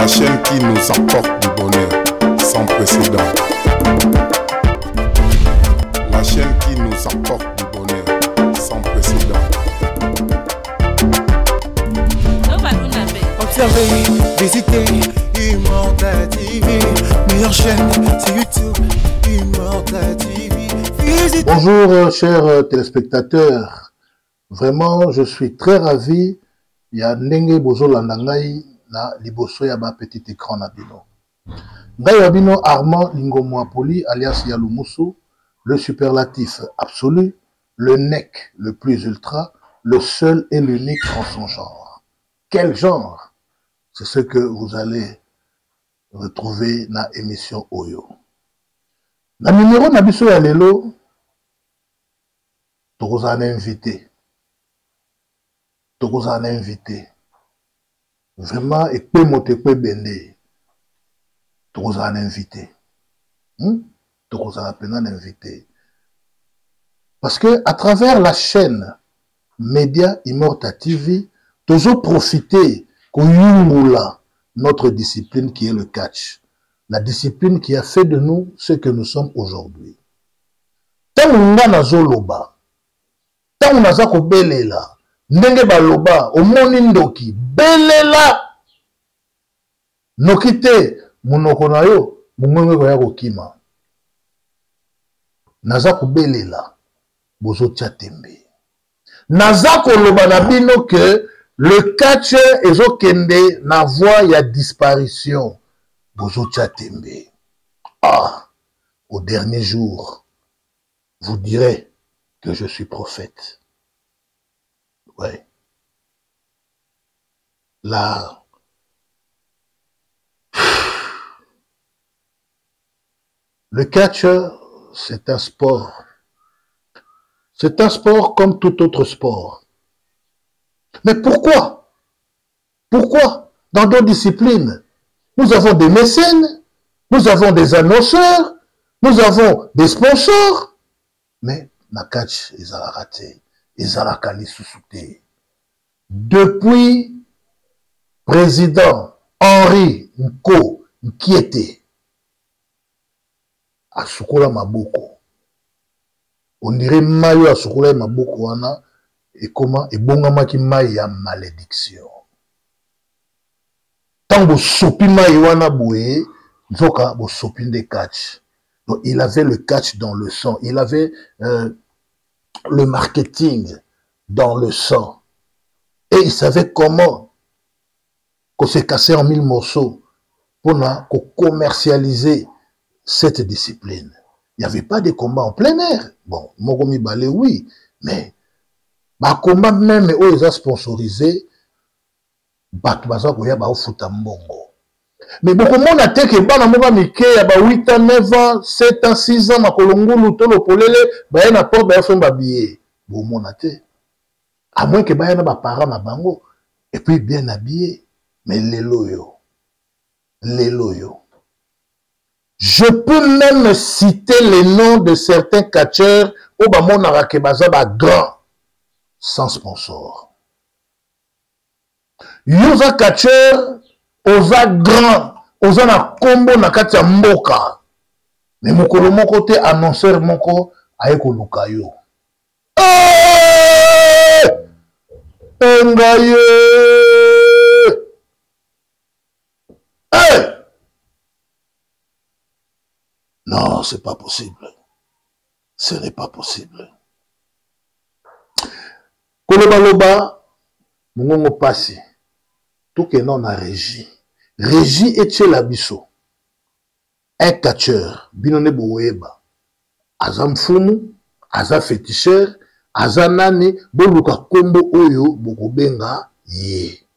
La chaîne qui nous apporte du bonheur sans précédent. La chaîne qui nous apporte du bonheur sans précédent. Observez, visitez Immortal TV. Meilleure chaîne, c'est YouTube. Immortal TV. Visitez. Bonjour chers téléspectateurs. Vraiment, je suis très ravi. Il y a Ndenge Bozo Landangai na liboso ya ba petit écran na bino. Ngai wabino Armand Lingomwapoli alias Yalumusu, le superlatif absolu, le nec le plus ultra, le seul et l'unique en son genre. Quel genre? C'est ce que vous allez retrouver na émission Oyo. Na numéro na biso ya lelo, tokozana invité. Tokozana invité. Vraiment, et peut monter, peut bender. Tokozana invité. Tokozana penan invité. Parce que à travers la chaîne Média Immortal TV, toujours profiter qu'on yungula notre discipline qui est le catch. La discipline qui a fait de nous ce que nous sommes aujourd'hui. Tant on a nazo loba, tant on a zako belela, ndenge baloba, omoni ndoki, belela, nokite, munoko na yo, mungenge kwa yako kima. Nazako belela, bozo tia tembe. Nazako loba na bino que le catch ezo kende na voie ya disparition. Bozo tia tembe. Ah, au dernier jour, vous direz que je suis prophète. Ouais. Là, le catch, c'est un sport. C'est un sport comme tout autre sport. Mais pourquoi? Pourquoi? Dans d'autres disciplines, nous avons des mécènes, nous avons des annonceurs, nous avons des sponsors. Mais la catch, ils ont raté. Ils ont raté sous-souté. Depuis président Henri Nko Nkiete à Sukola Maboko, on dirait mayo à Sukola Maboko wana et comment et bongama ki maya malédiction. Tant bo sopi mayo wana boué, zoka bo sopi de catch. Donc il avait le catch dans le sang, il avait le marketing dans le sang. Et il savait comment qu'on s'est cassé en 1000 morceaux pour commercialiser cette discipline. Il n'y avait pas de combat en plein air. Bon, Mogomi Balé, oui, mais ma combat même où ils ont sponsorisé, Batoubaza Goya Bao Futambongo. Mais beaucoup de monde a dit que Bana Moba Mike, il y a 8 ans, 9 ans, 7 ans, 6 ans, Makolongo, Tolo Polele, il y a pas de babillé. Bon, mon a dit. À moins que Bayana ba parents na bango et puis bien habillé, mais les loyaux. Je peux même citer les noms de certains catcheurs au bamon arakebaza ba grand sans sponsor. Yoza catcheur oza grand, oza na combo na kati ya mboka. Mais mokolo moko te annonceur moko ayeko lukayo. Engaye! Hey! Non, c'est pas possible. Ce n'est pas possible. Kolobaloba, mongongo pasi. Tout que non a régi. Régi et la biso. Un catcheur, binone boeba. Azam fumu, aza féticheur, Azanani, boluka kombo oyo, bokobenga ye.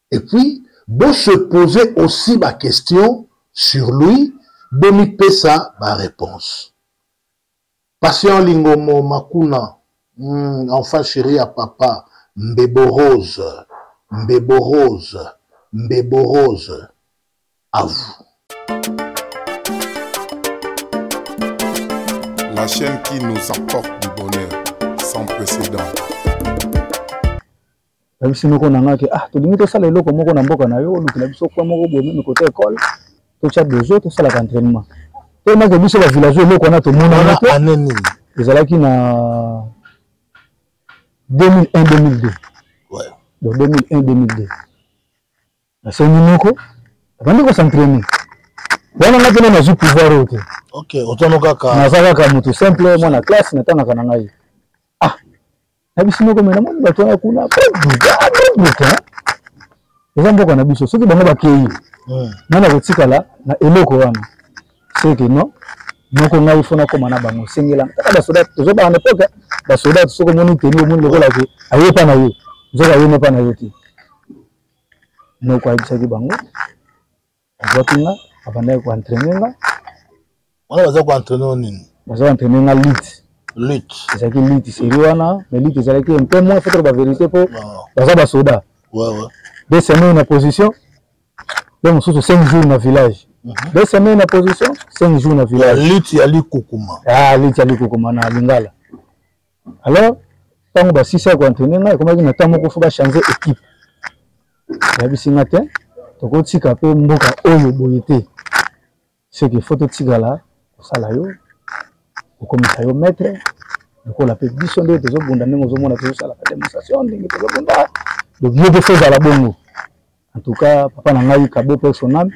Et puis, bon se poser aussi ma question sur lui, boni pesa ma réponse. Patient Lingomo Makuna, enfant chéri à papa, Mbebo Rose, à vous. La chaîne qui nous apporte du bonheur sans précédent. Kabisi noko nangaki to limite ça lelo comme na mboka na yo lukila biso kwa moko bo même côté école to chat des autres ça la entraînement to na ke biso ba village loko na to mona na aneni ezalaki na 2001 2002 ouais donc 2001 2002 na sengi noko bandi ko s'entraîner wana na tena na ju pouvoir ote ok otono kaka na saka mutu simple mona classe na tana kana ngai Nabisi noko mena moni bato na kuna buta eza mboka na biso soki bango bakei nana kotikala na eloko wana c'est que non noko ngai fona koma na bango sengela kaka basoda tozoba na époque basoda soko moni teni omoni lokola ke ayepa na ye zoka yene pa na ye ti noko ayebisaki bango azokinga abandaki ko entraîner nga wana baza ko entraîner nini baza entraîner nga lutte ezalaki lutte série wana mais lutte ezalaki un peu moins faut la vérité po baza basoda ouais 2 semaines na position donc surtout 5 jours na village 2 semaines na position 5 jours na village lutte ya likukuma lutte ya likukuma na Lingala alors tango ba 6 heures ko entraîner nga komaki na temps moko faut ba changer équipe ya bisinga te toko tika pe mboka oyo boyete c'est que faut tikala sala yo okomisa yo maître lokola pe biso nde tozobunda ndenge ozomona tozosala démonstration ndenge tozobunda donc yo tofeza la bongo en tout cas papa na ngai kabo personnel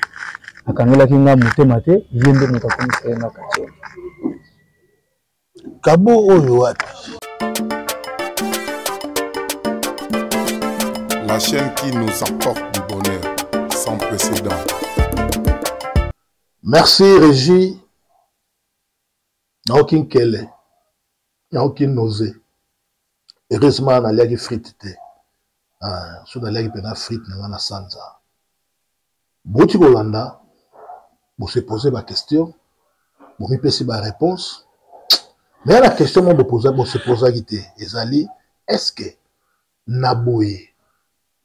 akangelaki nga motema te ye nde moto akomisa ye na kati kabo oyo wapi La chaîne qui nous apporte du bonheur sans précédent. Merci Régie. Il n'y a aucune kele, il n'y a aucune nausée. Heureusement, on a l'air de frites. Si on a l'air de frites, on a sanza. Si vous Holanda, vous se posez ma question, vous me posez ma réponse. Mais la question que vous se posez, est-ce que Nabouye,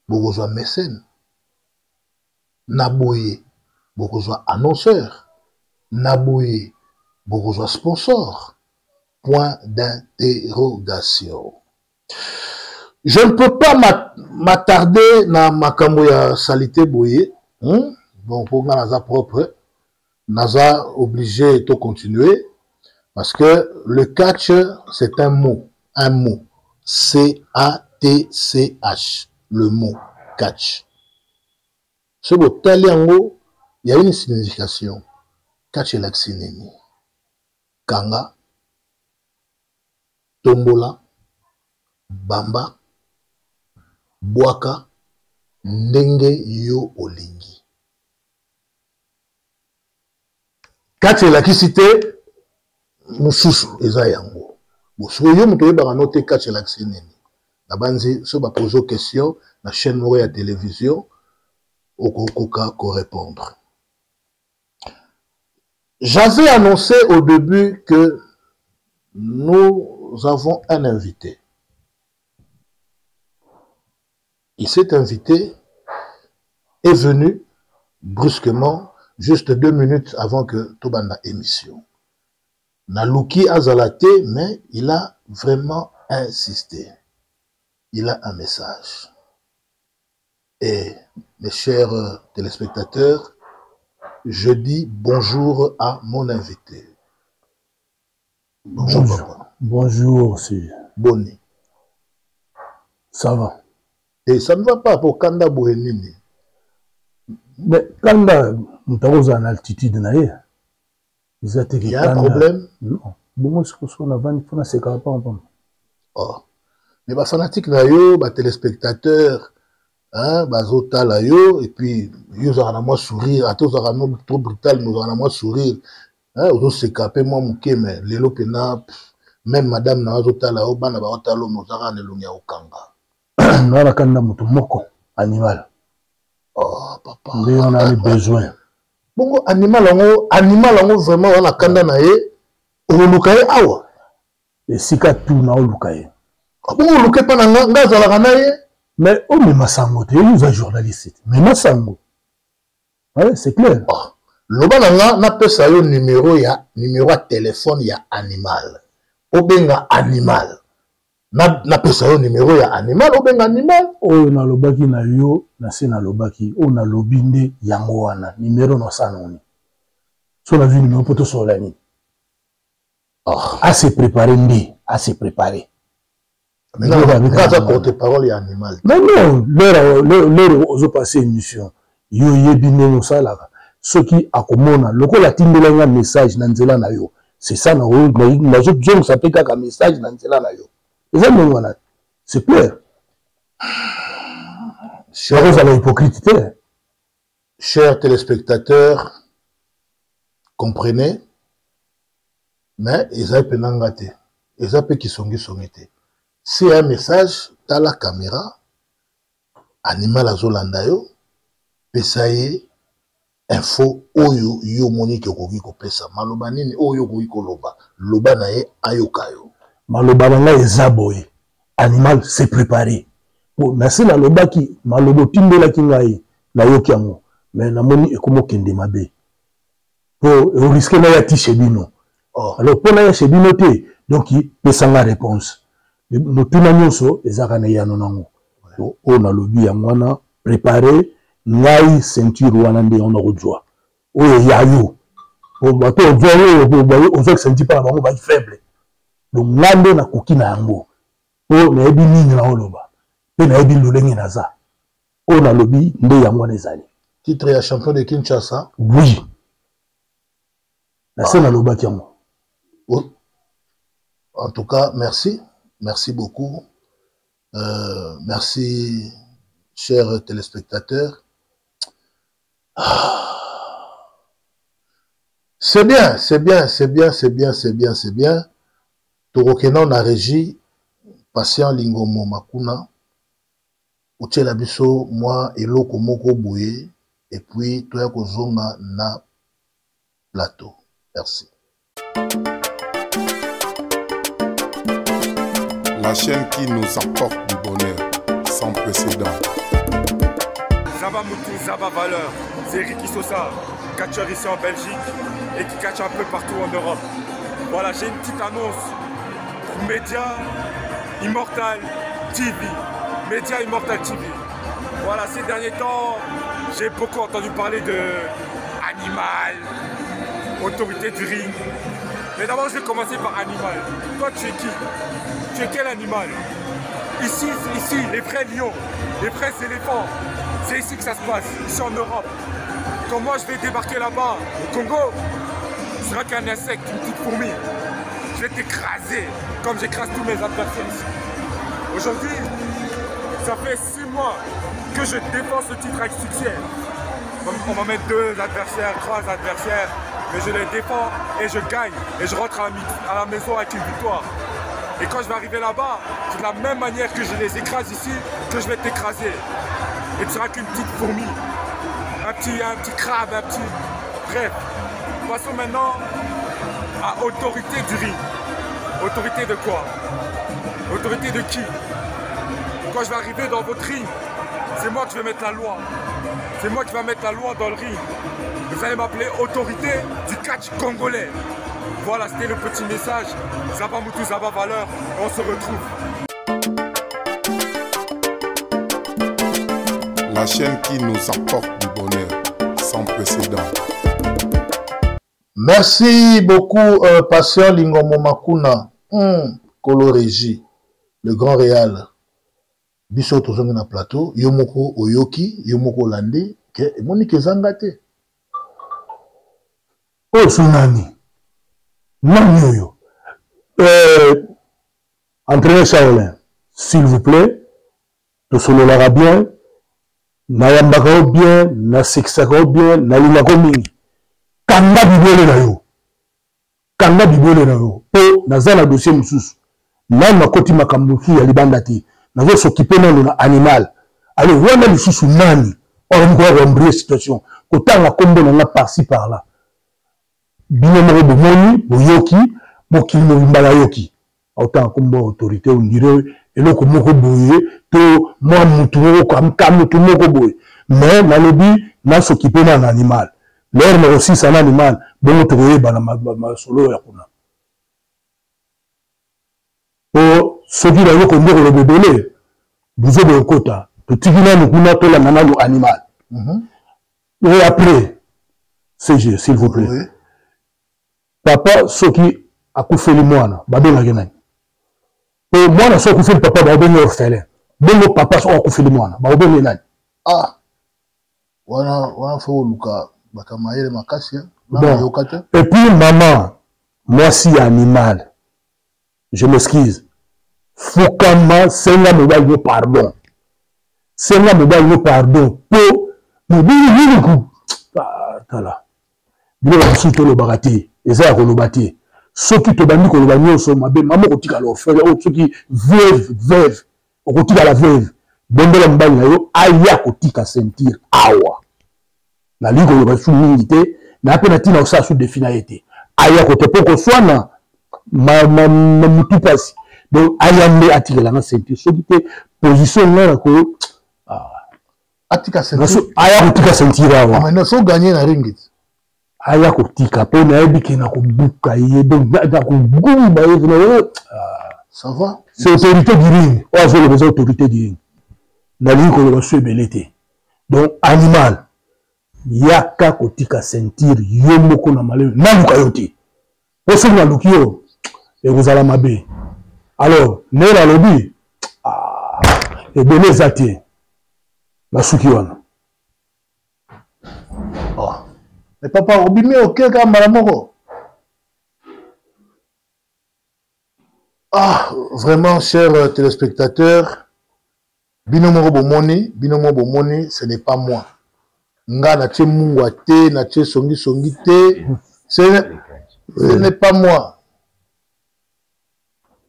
vous avez mécène? Nabouye, vous avez annonceur? Nabouye, beaucoup sponsor. Point d'interrogation. Je ne peux pas m'attarder dans ma camouya salité bouillée. Bon, pour Naza propre, Naza obligé de continuer parce que le catch, c'est un mot. C-A-T-C-H. Le mot catch. Ce mot taliango, il y a une signification. Catch l'accineni. Kanga, Tombola, Bamba, Boaka, Ndenge yo olingi. Kati la kisite, mususu eza yango. Bosoyo mutoye ba note kati la kisineni. Na banzi so ba poser question na chaîne moko ya télévision okokoka ko répondre. J'avais annoncé au début que nous avons un invité. Et cet invité est venu brusquement, juste 2 minutes avant que Tobanda émission. Naluki Azalate, mais il a vraiment insisté. Il a un message. Et mes chers téléspectateurs, je dis bonjour à mon invité. Bonjour, papa. Bonjour aussi. Bonne. Ça va. Et ça ne va pas pour Kanda Bouhenini. Mais Kanda, nous sommes en altitude. Il y a un problème? Non. Bon, ce que nous avons fait, c'est pas. Oh. Mais les fanatiques, les téléspectateurs, bazota la yo, et puis ils ont moi sourire, à tous ont trop brutal, nous avons moi sourire, aux se capé moi mouké, mais les lopena, même madame nazota la yo, bana baota lo, nous avons nelunya okanga. Nous avons kanda mutu moko, animal. Oh, papa. Mais on a besoin. Bon, animal on vraiment, on a kanda na ye, on lukaye awa. Et si ka tout na lukaye. Bon, on lukaye pas na ngaza la kanaye. Mais on met Massango, il nous a journaliste. Mais Massango. Ouais, c'est clair. Oh. Lobananga n'a pas ça numéro de téléphone ya animal. Obenga animal. na pesa yo numéro ya animal obenga animal oyo na lobaki na yo na se na lobaki o na lobi nde yango wana numéro no sanoni so na vu numéro poto solani à se préparer nde à se préparer mais quand ça porte parole ya animal mais non l'heure ozo passer émission yo yebi nde no salaka soki akomona lokola tindelanga message na nzela na yo c'est ça na zo ça peut kaka message na nzela na yo. C'est clair. Chers téléspectateurs, comprenez, mais ils ont penangate, ils ont qui sont été. C'est un message dans la caméra, animal azolandayo, pesaye, info, oyo, yo monique kogi ko pesa, maloba nini, oyo kogi ko loba, loba nae ayokayo. Maloba nanga ezaboye, animal s'est préparé. Bon, merci la loba qui, malobo timbola ki ngai, na yoki yango, mais na moni ekomo kende mabe. Pour risquer na yati chebino. Alors, pour na ya chebino te, donc il pesa la réponse. Nous tuna nyonso, ezaka na yano nango. O na lobi yango wana, préparé, ngai ceinture wana nde on a rejoa. O yayo. O bato o zo ceinture pa bango ba faible. Donc ngande na koki na yango. O na ebi nini na oloba. Pe na ebi lolenge na za. O na lobi nde yango wana ezali. Titre ya champion de Kinshasa? Oui. Na sena loba ki yango. En tout cas, merci. Merci beaucoup. Merci, chers téléspectateurs. C'est bien, c'est bien, c'est bien, c'est bien, c'est bien, c'est bien. Torokena na régie, patient Lingomo Makuna. Uchela biso, moi, eloko moko bouye. Et puis, toi, kozonga na plateau. Merci. La chaîne qui nous apporte du bonheur sans précédent. Zaba Moutou, Zaba Valeur, c'est Ricky Sosa, catcheur ici en Belgique et qui catch un peu partout en Europe. Voilà, j'ai une petite annonce pour Média Immortal TV. Média Immortal TV. Voilà, ces derniers temps, j'ai beaucoup entendu parler de Animal, autorité du ring. Mais d'abord, je vais commencer par Animal. Toi, tu es qui? Tu es quel animal? Ici, les vrais lions, les vrais éléphants. C'est ici que ça se passe, ici en Europe. Quand moi je vais débarquer là-bas, au Congo, ce sera qu'un insecte, une petite fourmi. Je vais t'écraser, comme j'écrase tous mes adversaires ici. Aujourd'hui, ça fait 6 mois que je défends ce titre avec succès. On va mettre 2 adversaires, 3 adversaires, mais je les défends et je gagne. Et je rentre à la maison avec une victoire. Et quand je vais arriver là-bas, c'est de la même manière que je les écrase ici, que je vais t'écraser. Et tu seras qu'une petite fourmi, un petit crabe, un petit... Bref, passons maintenant à autorité du ring. Autorité de quoi? Autorité de qui? Quand je vais arriver dans votre ring, c'est moi qui vais mettre la loi. C'est moi qui vais mettre la loi dans le ring. Vous allez m'appeler autorité du catch congolais. Voilà, c'était le petit message. Zaba Moutou, Zaba Valeur. On se retrouve. La chaîne qui nous apporte du bonheur sans précédent. Merci beaucoup, patient Lingomo Makuna. Kolo Régie, le grand réal. Biso tozongi na plateau. Yomoko Oyoki, Yomoko Landi. Ke Monique Zangate. Oh, Sunani. Non, yo. Entraîneur Shaolin, s'il vous plaît, tout solo lara bien, nayambaka bien, nasekisaka bien, nalingaka mingi. Kanga bibele na yo. Kanga bibele na yo. Po, naza na dossier mususu. Nani makoti makambuki ya libanda te. Nazo s'occuper nano na animal. Alors, wana lisusu nani. Or, mkwa rembrier situation. Kotanga kombo na nga par-ci par-là. Bino moko bomoni boyoki mokili mobimbala yoki autant kombo autorité on dirait eloko moko boye to moi mutu moko kam mutu moko boye mais nalobi na s'occuper na animal l'air mais aussi ça animal bon to yeba na solo ya kuna o ceux qui l'ont conduit le bébé, vous êtes de quota. Petit guinéen, nous pouvons appeler la animal. Et après, CG, s'il vous plaît. Oui. Papa, ceux qui a coupé les moines, babé la guenaille. Et moi, ceux qui fait le papa, babé les orphelins. Bon, papa, ceux qui a coupé les moines, babé les nains. Ah, on faut Luka, Bakamaye, Makassia. Bon. Et puis, maman, moi, si animal, je m'excuse. Fukama, c'est là, me va pardon. C'est là, me va pardon. Pour me dire, coup. Ah, là. Bien, on sous le barati. Et ça, on le bâti. Ceux qui te bandent, qu'on le bâti, sont ma belle. Maman, on tire à leur frère. Ceux qui veuve. On tire à la veuve. Bombe la mbagne, aya, on tire à sentir. Awa. La ligue, on le bâti sous l'unité. Na peine tina au sous définité. Aya côté pour qu'on soit na mutu passe. Donc aya me attirer la ceinture. Ce qui était position là ko atika ceinture. Aya ko tika ceinture là. Mais non, faut gagner la ring. Aya ko tika pe na ebiki na ko buka ye donc na ko gumba ye ça va. C'est autorité du ring. On a les autorités du ring. Na ligne ko ba su belete. Donc animal yaka kotika sentir yo moko na malé na luka yoti oso na lukio et vous allez mabe alors ne la lobby et belé zati la suki wana oh mais papa obimi OK ka malamoko ah vraiment chers téléspectateurs binomo bomoni ce n'est pas moi. Nga na tche mungwa te, na tche songi te, ce n'est pas moi.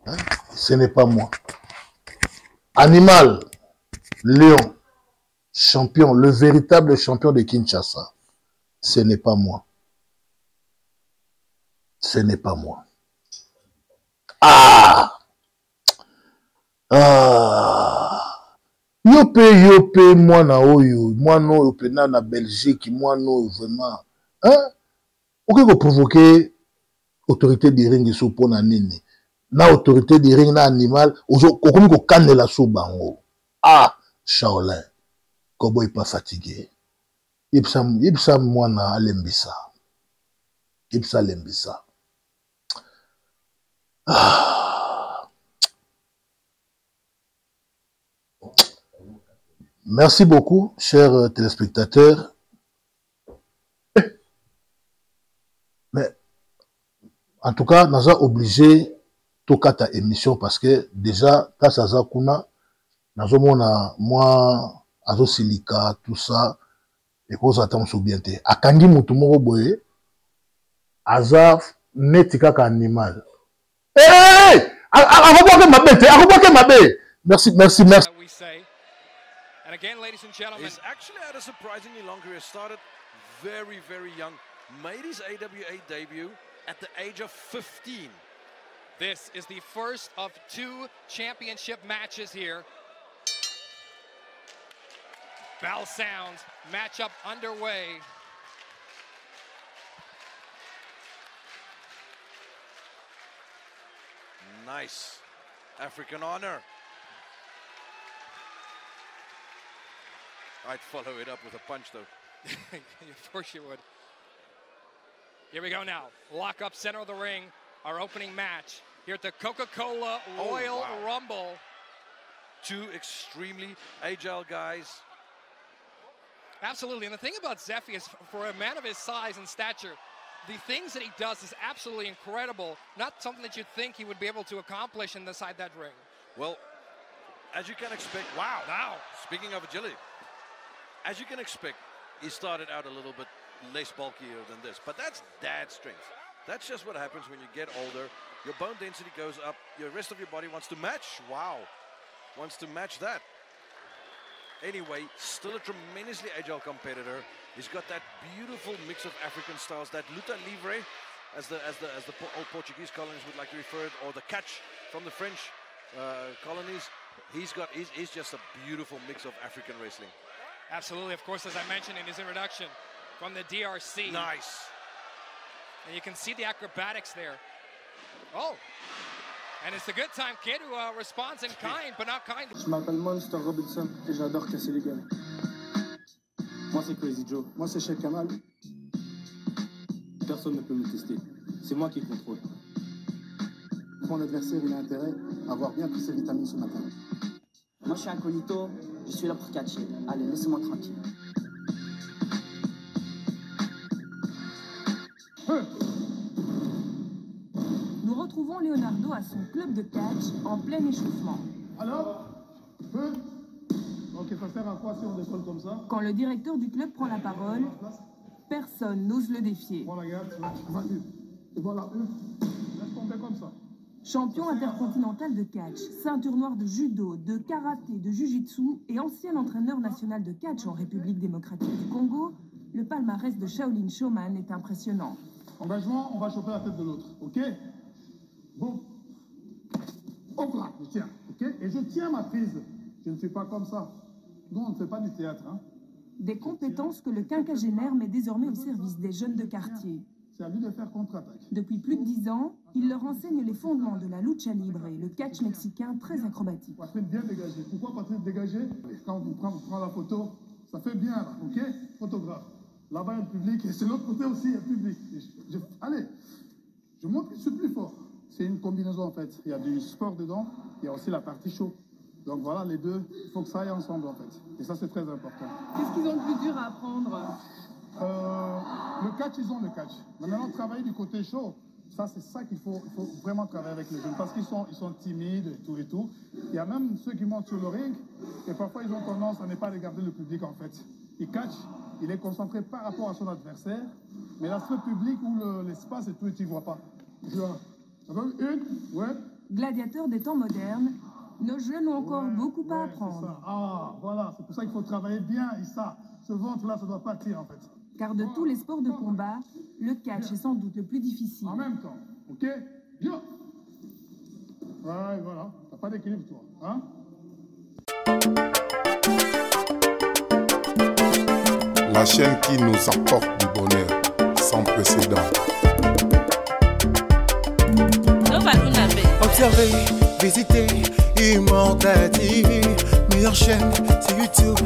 Hein? Ce n'est pas moi. Animal, Léon, champion, le véritable champion de Kinshasa, ce n'est pas moi. Ce n'est pas moi. Ah! Yope, moi na oyo, moi no yope na Belgique, moi no vraiment. Hein? Ok, vous provoquer autorité de ring sous pour na nini. Na autorité de ring na animal, okomi ko kanela sous bango. Ah, Shaolin. Kobo est pas fatigué. Ipsa moi na alembisa. Ipsa lembisa. Ah. Merci beaucoup, chers téléspectateurs. Mais, en tout cas, nous sommes obligés de faire ta émission parce que déjà, quand ça a kuna, nous avons moi, azo silica, tout ça, et qu'on s'attend sur bien. A kangi mutumoro boye, aza netika ka animal. Hey! Merci. And again, ladies and gentlemen, he's actually had a surprisingly long career. Started very, very young. Made his AWA debut at the age of 15. This is the first of 2 championship matches here. Bell sounds, matchup underway. Nice African honor. I'd follow it up with a punch, though. Of course you would. Here we go now. Lock up center of the ring. Our opening match here at the Coca-Cola Royal Rumble. 2 extremely agile guys. Absolutely. And the thing about Zeffy is, for a man of his size and stature, the things that he does is absolutely incredible. Not something that you'd think he would be able to accomplish inside that ring. Well, as you can expect, wow. Speaking of agility. As you can expect, he started out a little bit less bulkier than this, but that's dad strength. That's just what happens when you get older. Your bone density goes up, your rest of your body wants to match. Wow, wants to match that. Anyway, still a tremendously agile competitor. He's got that beautiful mix of African styles, that luta livre, as the old Portuguese colonies would like to refer it, or the catch from the French colonies. He's just a beautiful mix of African wrestling. Absolutely, of course, as I mentioned in his introduction, from the DRC. Nice. And you can see the acrobatics there. Oh, And it's the good time kid who responds in kind, but not kind. Je m'appelle Monster Robinson et j'adore casser les gueules. Moi c'est Crazy Joe. Moi c'est Sheikh Kamal. Personne ne peut me tester. C'est moi qui contrôle. Mon adversaire il a intérêt à avoir bien pris ses vitamines ce matin. Moi je suis incognito, je suis là pour catcher. Allez, laissez-moi tranquille. Nous retrouvons Leonardo à son club de catch en plein échauffement. Alors ok, ça sert à quoi si on décolle comme ça? Quand le directeur du club prend la parole, personne n'ose le défier. Voilà, regarde, vas-y. Et voilà, laisse tomber comme ça. Champion intercontinental de catch, ceinture noire de judo, de karaté, de jiu-jitsu et ancien entraîneur national de catch en République démocratique du Congo, le palmarès de Shaolin Showman est impressionnant. Engagement, on va choper la tête de l'autre, ok? Bon. Hop là, je tiens, ok? Et je tiens ma prise. Je ne fais pas comme ça. Nous, on ne fait pas du théâtre, hein? Des compétences que le quinquagénaire met désormais au service des jeunes de quartier. C'est à lui de faire contre-attaque. Depuis plus de 10 ans, il leur enseigne les fondements de la lucha libre et le catch mexicain très acrobatique. Patrick bien dégagé. Pourquoi Patrick dégagé? Quand on prend la photo, ça fait bien là, ok? Photographe. Là-bas, il y a le public et c'est l'autre côté aussi, il y a le public. Allez, je montre que je suis plus fort. C'est une combinaison en fait. Il y a du sport dedans, il y a aussi la partie show. Donc voilà, les deux, il faut que ça aille ensemble en fait. Et ça, c'est très important. Qu'est-ce qu'ils ont de plus dur à apprendre? Le catch, ils ont le catch. Maintenant, travailler du côté show, ça, c'est ça qu'il faut vraiment travailler avec les jeunes. Parce qu'ils sont timides et tout. Il y a même ceux qui montent sur le ring et parfois, ils ont tendance à ne pas regarder le public en fait. Ils catch, il est concentré par rapport à son adversaire, mais l'aspect public où l'espace et tout, tu ne vois pas. Ça va, une, ouais. Gladiateur des temps modernes, nos jeunes ont encore beaucoup à apprendre. Ah, voilà, c'est pour ça qu'il faut travailler bien et ça. Ce ventre-là, ça doit partir en fait. Car de tous les sports de combat, le catch est sans doute le plus difficile. En même temps, ok? Bien. Ouais, voilà, t'as pas d'équilibre toi, hein? La chaîne qui nous apporte du bonheur sans précédent. Observez, visitez Immortal TV. Meilleure chaîne, c'est YouTube.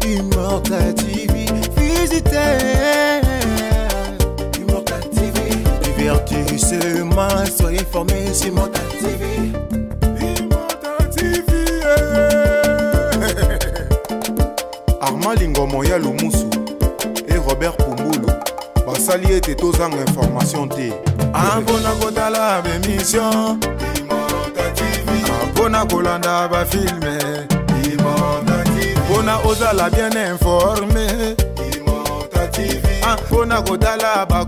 Immortal TV. Visitez Immortal TV. Divertissez-moi, soyez informés sur Immortal TV. Immortal TV. Armand Lingomoya Lumusu et Robert Pumbulu. Basali était aux informations T. Abona kotala bémission Immortal TV. Abona kolanda ba filme Immortal TV. Abona ozala bien informé Immortal TV. Abona kotala ba